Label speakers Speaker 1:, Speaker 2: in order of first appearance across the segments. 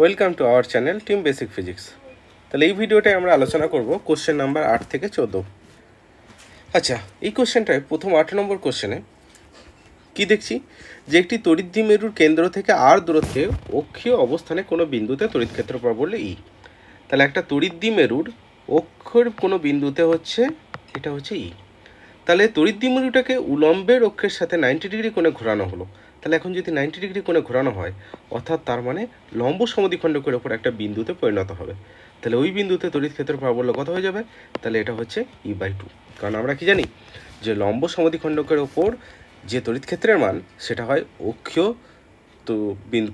Speaker 1: Welcome to our channel team basic physics. তাহলে এই ভিডিওটায় আমরা আলোচনা করব কোশ্চেন নাম্বার 8 থেকে 14। আচ্ছা, এই কোশ্চেনটায় প্রথম 8 নম্বর কোশ্চেনে কি দেখছি যে একটি তড়িৎদ্বিমেরুর কেন্দ্র থেকে আর দূরত্বে অক্ষীয় অবস্থানে কোনো বিন্দুতে তড়িৎ ক্ষেত্র প্রবাহ বললে ই। তাহলে একটা তড়িৎদ্বিমেরুর অক্ষের কোনো বিন্দুতে হচ্ছে এটা হচ্ছে ই। তাহলে তড়িৎদ্বিমেরুটাকে উলম্বের অক্ষের সাথে 90 ডিগ্রি কোণে ঘোরানো হলো। তাহলে এখন যদি 90 ডিগ্রি কোণে ঘোরানো হয়, অর্থাৎ তার মানে লম্ব সমদ্বিখণ্ডকের ওপর একটা বিন্দুতে পরিণত হবে। তাহলে ওই বিন্দুতে তড়িৎ ক্ষেত্র প্রাবল্য কত হয়ে যাবে? তাহলে এটা হচ্ছে E/2। কারণ আমরা কি জানি যে লম্ব সমদ্বিখণ্ডকের ওপর যে তড়িৎ ক্ষেত্রের মান সেটা হয় অক্ষীয় তো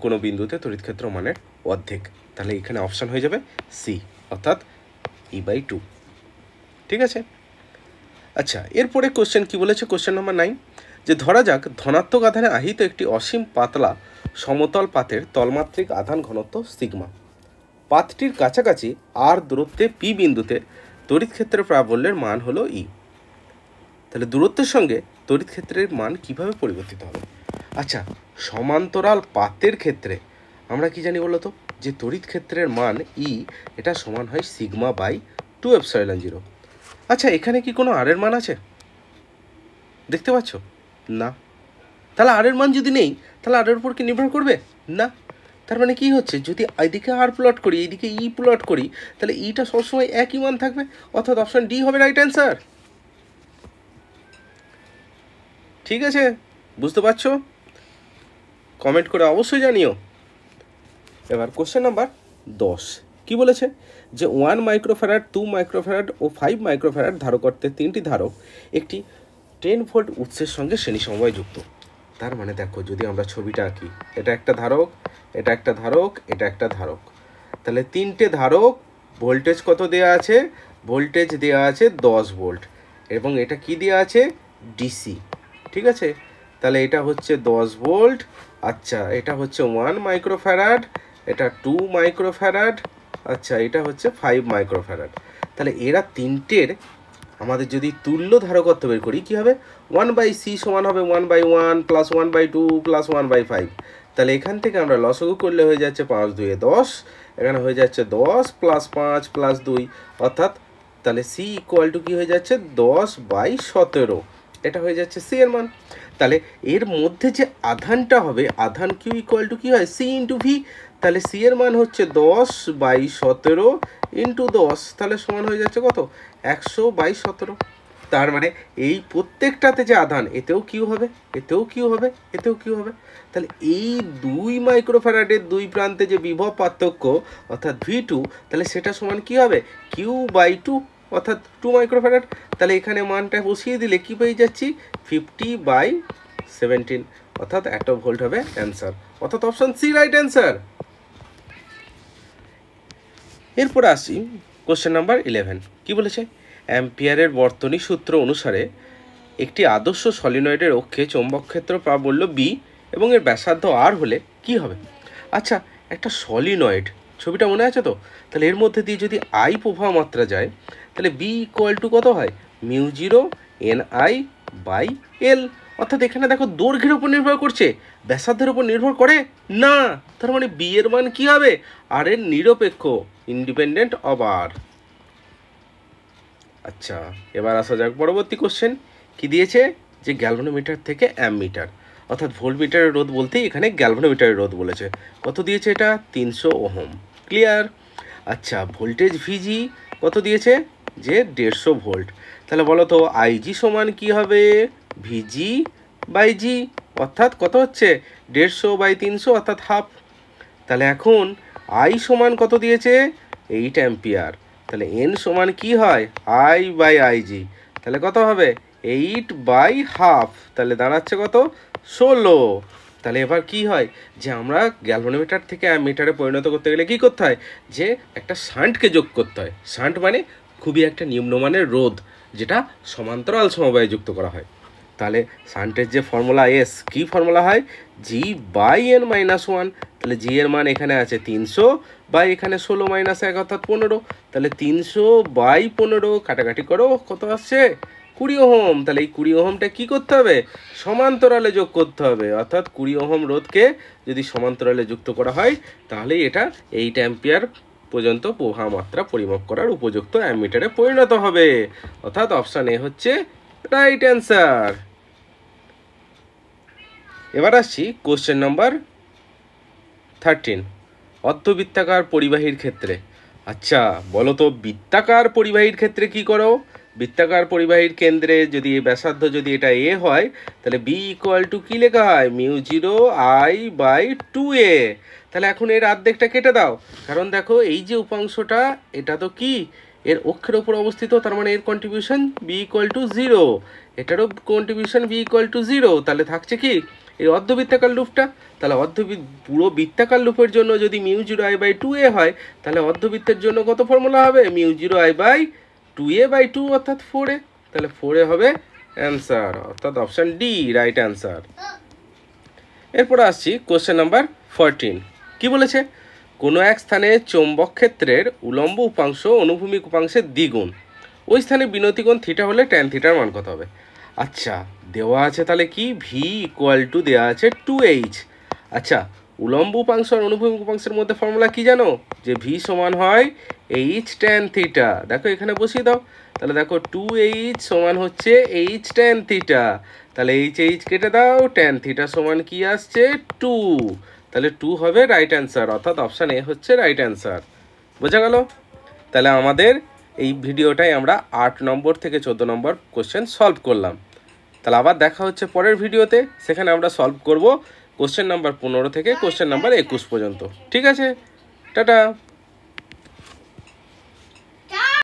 Speaker 1: কোনো বিন্দুতে তড়িৎ ক্ষেত্র মানের অর্ধেক। তাহলে এখানে অপশান হয়ে যাবে সি, অর্থাৎ E/2। ঠিক আছে। আচ্ছা, এরপরে কোশ্চেন কি বলেছে, কোশ্চেন নাম্বার 9, যে ধরা যাক ধনাত্মক আধানে আহিত একটি অসীম পাতলা সমতল পাতের তলমাত্রিক আধান ঘনত্ব সিগমা। পাতটির কাছাকাছি আর দূরত্বে পি বিন্দুতে তড়িৎ ক্ষেত্রের প্রাবল্যের মান হলো ই। তাহলে দূরত্বের সঙ্গে তড়িৎ ক্ষেত্রের মান কিভাবে পরিবর্তিত হবে? আচ্ছা, সমান্তরাল পাতের ক্ষেত্রে আমরা কি জানি বলতো, যে তড়িৎ ক্ষেত্রের মান ই এটা সমান হয় সিগমা বাই 2ε0। আচ্ছা, এখানে কি কোনো আর এর মান আছে? দেখতে পাচ্ছ না। তাহলে আর এর মান যদি নেই, তাহলে আর এর উপর কি নির্ভর করবে? না। তার মানে কি হচ্ছে, যদি এইদিকে আর প্লট করি, এইদিকে ই প্লট করি, তাহলে ইটা সবসময় একই মান থাকবে, অর্থাৎ অপশন ডি হবে রাইট অ্যান্সার। ঠিক আছে, বুঝতে পারছো? কমেন্ট করে অবশ্যই জানিও। এবার কোশ্চেন নাম্বার 10 কি বলেছে, যে 1 মাইক্রোফ্যারাড, 2 মাইক্রোফ্যারাড ও 5 মাইক্রোফ্যারাড ধারকত্বের 3টি ধারক একটি 10 ভোল্ট উৎসের সঙ্গে শ্রেণী সমবায় যুক্ত। তার মানে দেখো, যদি আমরা ছবিটা আঁকি, এটা একটা ধারক, এটা একটা ধারক, এটা একটা ধারক, তাহলে 3টে ধারক, ভোল্টেজ কত দেওয়া আছে? ভোল্টেজ দেওয়া আছে 10 ভোল্ট, এবং এটা কি দেওয়া আছে? ডিসি। ঠিক আছে, তাহলে এটা হচ্ছে 10 ভোল্ট। আচ্ছা, এটা হচ্ছে 1 মাইক্রোফ্যারাড, এটা 2 মাইক্রোফ্যারাড, আচ্ছা এটা হচ্ছে 5 মাইক্রোফ্যারাড। তাহলে এরা তিনটের আমাদের যদি তুল্য ধারকত্ব বের করি, কী হবে? 1/c সমান হবে 1/1 প্লাস 1/2 প্লাস 1/5। তাহলে এখান থেকে আমরা লসাগু করলে হয়ে যাচ্ছে 5 2 10, এখানে হয়ে যাচ্ছে 10 প্লাস 5 প্লাস 2, অর্থাৎ তাহলে c ইকুয়াল টু কী হয়ে যাচ্ছে? 10/17। এটা হয়ে যাচ্ছে সি এর মান। তাহলে এর মধ্যে যে আধানটা হবে, আধান কিউ ইকুয়াল টু কী হয়? C into V. তাহলে সি এর মান হচ্ছে 10/17 ইন্টু 10, তাহলে সমান হয়ে যাচ্ছে কত? 100/17। তার মানে এই প্রত্যেকটাতে যে আধান, এতেও কিউ হবে, এতেও কিউ হবে, এতেও কিউ হবে। তাহলে এই 2 মাইক্রোফ্যারাডের দুই প্রান্তে যে বিভব পার্থক্য, অর্থাৎ V2, তাহলে সেটা সমান কি হবে? Q/2, অর্থাৎ 2 মাইক্রোফ্যারাড। তাহলে এখানে মানটা বসিয়ে দিলে কি পেয়ে যাচ্ছি? 50/17, অর্থাৎ 1 ভোল্ট হবে অ্যান্সার, অর্থাৎ অপশন সি রাইট অ্যান্সার। এরপর আসি কোশ্চেন নাম্বার 11 কি বলেছে, অ্যাম্পিয়ারের বর্তনী সূত্র অনুসারে একটি আদর্শ সলিনয়েডের অক্ষে চৌম্বক ক্ষেত্র প্রাবল্য বি এবং এর ব্যাসার্ধ আর হলে কি হবে? আচ্ছা, একটা সলিনয়েড ছবিটা মনে আছে তো? তাহলে এর মধ্যে দিয়ে যদি আই প্রবাহ মাত্রা যায়, তাহলে বি ইকুয়াল টু কত হয়? μ0 Ni/L। অর্থাৎ এখানে দেখো দৈর্ঘ্যের উপর নির্ভর করছে, ব্যাসার্ধের উপর নির্ভর করে না। তার মানে বি এর মান কি হবে? আর এর নিরপেক্ষ, ইন্ডিপেন্ডেন্ট অফ আর। আচ্ছা, এবার আসা যাক পরবর্তী কোশ্চেন কি দিয়েছে, যে গ্যালভানোমিটার থেকে অ্যামমিটার, অর্থাৎ ভোল্টমিটারের রোধ বলতেই এখানে গ্যালভানোমিটারের রোধ বলেছে। কত দিয়েছে এটা? 300 ওহম। ক্লিয়ার? আচ্ছা, ভোল্টেজ ভিজি কত দিয়েছে? যে 150 ভোল্ট। তাহলে বলো তো আইজি সমান কি হবে? VG/G, অর্থাৎ কত হচ্ছে? 150/300, অর্থাৎ হাফ। তাহলে এখন আই সমান কত দিয়েছে? 8 অ্যাম্পিয়ার। তাহলে এন সমান কি হয়? I/IG। তাহলে কত হবে? 8/half। তাহলে দাঁড়াচ্ছে কত? 16। তাহলে এবার কি হয়, যে আমরা গ্যালভানোমিটার থেকে অ্যামিটারে পরিণত করতে গেলে কি করতে হয়? যে একটা শান্টকে যোগ করতে হয়। শান্ট মানে খুবই একটা নিম্নমানের রোধ, যেটা সমান্তরাল সমবায়ে যুক্ত করা হয়। তাহলে শান্টের যে ফর্মুলা এস, কি ফর্মুলা হয়? G/n-1। তাহলে জি এর মান এখানে আছে 300, বাই এখানে 16 - 1, অর্থাৎ 15। তাহলে 300/15 কাটাকাটি করো, কত আসছে? 20 ওহম। তাহলে এই 20 ওহমটা কী করতে হবে? সমান্তরালে যোগ করতে হবে। অর্থাৎ 20 ওহম রোধকে যদি সমান্তরালে যুক্ত করা হয় তাহলে এটা 8 অ্যাম্পিয়ার পর্যন্ত প্রবাহ মাত্রা পরিমাপ করার উপযুক্ত অ্যামিটারে পরিণত হবে। অর্থাৎ অপশান এ হচ্ছে রাইট অ্যান্সার। এবার আসছি কোশ্চেন নাম্বার 13, অর্ধবৃত্তাকার পরিবাহীর ক্ষেত্রে। আচ্ছা বলো তো, বৃত্তাকার পরিবাহীর ক্ষেত্রে কি করো? বৃত্তাকার পরিবাহীর কেন্দ্রে যদি ব্যাসার্ধ যদি এটা এ হয় তাহলে বি ইকুয়াল টু কী লেখা হয়? μ0I/2a। তাহলে এখন এর অর্ধেকটা কেটে দাও, কারণ দেখো এই যে উপাংশটা এটা তো কি এর অক্ষের ওপর অবস্থিত, তার মানে এর কন্ট্রিবিউশন বি ইকুয়াল টু 0, এটারও কন্ট্রিবিউশন বি ইকুয়াল টু 0। তাহলে থাকছে কি এই অর্ধবৃত্তাকার লুপটা। তাহলে পুরো বৃত্তাকার লুপের জন্য যদি μ0I/2a হয় তাহলে অর্ধবৃত্তের জন্য কত ফর্মুলা হবে? μ0I/2a/2 অর্থাৎ 4a। তাহলে 4a হবে অ্যান্সার, অর্থাৎ অপশান ডি রাইট অ্যান্সার। এরপরে আসছি কোশ্চেন নাম্বার 14। কি বলেছে? কোনো এক স্থানে চৌম্বক ক্ষেত্রের উলম্ব উপাংশ অনুভূমিক উপাংশের দ্বিগুণ, ওই স্থানে বিনতিকোণ থিটা হলে ট্যান থিটার মান কত হবে? আচ্ছা দেওয়া আছে তাহলে কি ভি ইকুয়াল টু দেওয়া আছে 2h। আচ্ছা উলম্ব উপাংশ আর অনুভূমিক উপাংশের মধ্যে ফর্মুলা কি জানো? যে ভি সমান হয় h ট্যান থিটা। দেখো এখানে বসিয়ে দাও, তাহলে দেখো 2h সমান হচ্ছে h ট্যান থিটা। তাহলে h কেটে দাও, ট্যান থিটা সমান কি আসছে? 2। তাহলে 2 হবে রাইট অ্যান্সার, অর্থাৎ অপশান এ হচ্ছে রাইট অ্যান্সার। বোঝা গেল? তাহলে আমাদের এই ভিডিওটাই আমরা 8 নম্বর থেকে 14 নম্বর কোশ্চেন সলভ করলাম। তাহলে আবার দেখা হচ্ছে পরের ভিডিওতে, সেখানে আমরা সলভ করব কোশ্চেন নাম্বার 15 থেকে কোশ্চেন নাম্বার 21 পর্যন্ত। ঠিক আছে, টাটা।